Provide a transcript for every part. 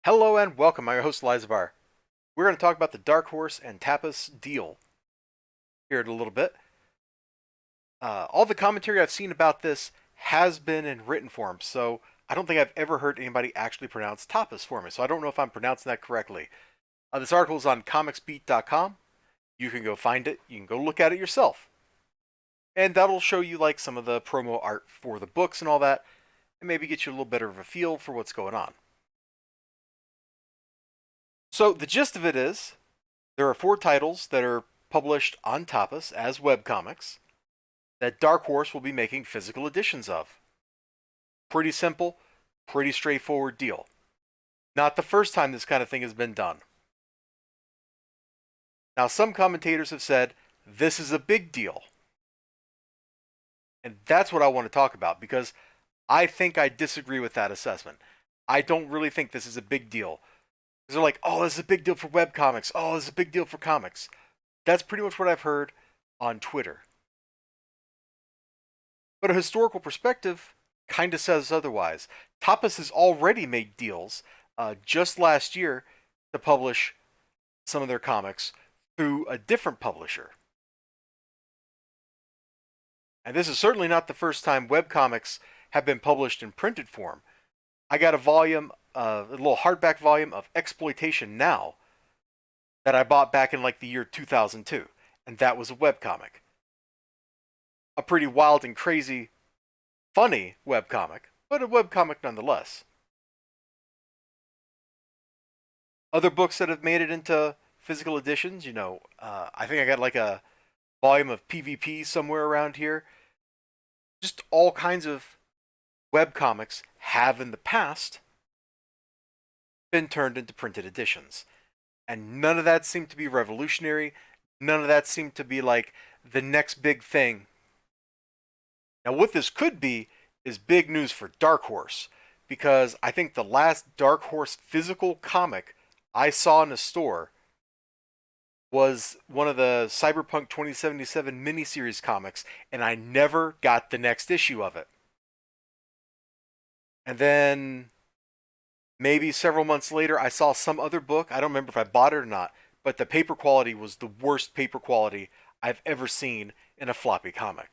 Hello and welcome. I'm your host, Elizibar. We're going to talk about the Dark Horse and Tapas deal here in a little bit. All the commentary I've seen about this has been in written form, so I don't think I've ever heard anybody actually pronounce Tapas for me, so I don't know if I'm pronouncing that correctly. This article is on comicsbeat.com. You can go find it. You can go look at it yourself. And that'll show you like some of the promo art for the books and all that, and maybe get you a little better of a feel for what's going on. So the gist of it is there are 4 titles that are published on Tapas as webcomics that Dark Horse will be making physical editions of. Pretty simple, pretty straightforward deal. Not the first time this kind of thing has been done. Now, some commentators have said this is a big deal. And that's what I want to talk about because I think I disagree with that assessment. I don't really think this is a big deal. Because they're like, oh, this is a big deal for webcomics. Oh, this is a big deal for comics. That's pretty much what I've heard on Twitter. But a historical perspective kind of says otherwise. Tapas has already made deals just last year to publish some of their comics through a different publisher. And this is certainly not the first time webcomics have been published in printed form. I got a little hardback volume of Exploitation Now that I bought back in like the year 2002, and that was a webcomic. A pretty wild and crazy, funny webcomic, but a webcomic nonetheless. Other books that have made it into physical editions, I think I got like a volume of PvP somewhere around here. Just all kinds of webcomics have in the past been turned into printed editions. And none of that seemed to be revolutionary. None of that seemed to be like the next big thing. Now, what this could be is big news for Dark Horse, because I think the last Dark Horse physical comic I saw in a store was one of the Cyberpunk 2077 miniseries comics, and I never got the next issue of it. And then maybe several months later, I saw some other book. I don't remember if I bought it or not, but the paper quality was the worst paper quality I've ever seen in a floppy comic.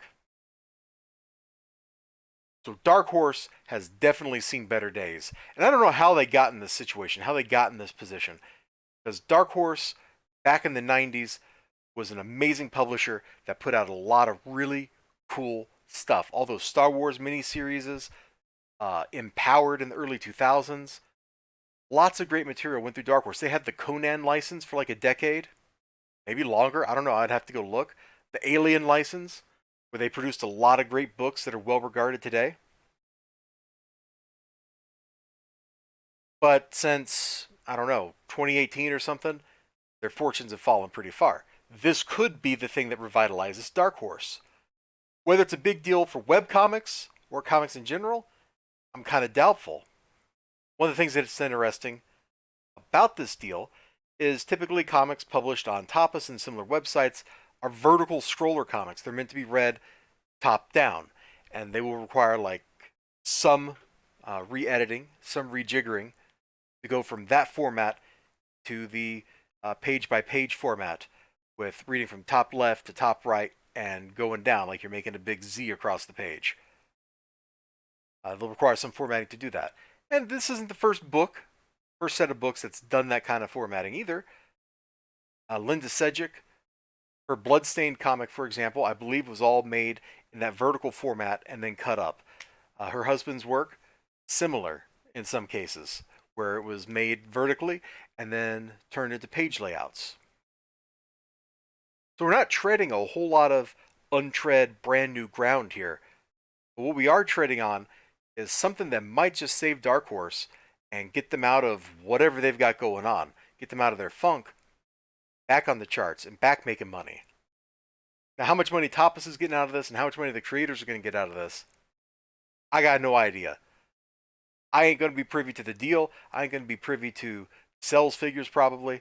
So Dark Horse has definitely seen better days. And I don't know how they got in this situation, how they got in this position. Because Dark Horse, back in the 90s, was an amazing publisher that put out a lot of really cool stuff. All those Star Wars miniseries, Empowered in the early 2000s. Lots of great material went through Dark Horse. They had the Conan license for like a decade, maybe longer. I don't know. I'd have to go look. The Alien license, where they produced a lot of great books that are well regarded today. But since, I don't know, 2018 or something, their fortunes have fallen pretty far. This could be the thing that revitalizes Dark Horse. Whether it's a big deal for webcomics or comics in general, I'm kind of doubtful. One of the things that's interesting about this deal is typically comics published on Tapas and similar websites are vertical scroller comics. They're meant to be read top down, and they will require like some re-editing, some rejiggering to go from that format to the page-by-page format with reading from top left to top right and going down like you're making a big Z across the page. They'll require some formatting to do that. And this isn't the first set of books that's done that kind of formatting either. Linda Sedgwick, her Bloodstained comic, for example, I believe was all made in that vertical format and then cut up. Her husband's work, similar in some cases, where it was made vertically and then turned into page layouts. So we're not treading a whole lot of untread brand new ground here. But what we are treading on is something that might just save Dark Horse and get them out of whatever they've got going on. Get them out of their funk, back on the charts, and back making money. Now, how much money Tapas is getting out of this and how much money the creators are going to get out of this, I got no idea. I ain't going to be privy to the deal. I ain't going to be privy to sales figures probably.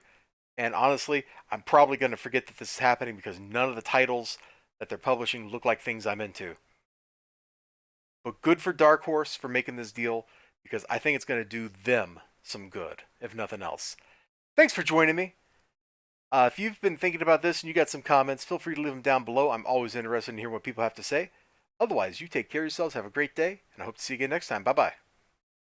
And honestly, I'm probably going to forget that this is happening because none of the titles that they're publishing look like things I'm into. But good for Dark Horse for making this deal because I think it's going to do them some good, if nothing else. Thanks for joining me. If you've been thinking about this and you got some comments, feel free to leave them down below. I'm always interested in hearing what people have to say. Otherwise, you take care of yourselves, have a great day, and I hope to see you again next time. Bye-bye.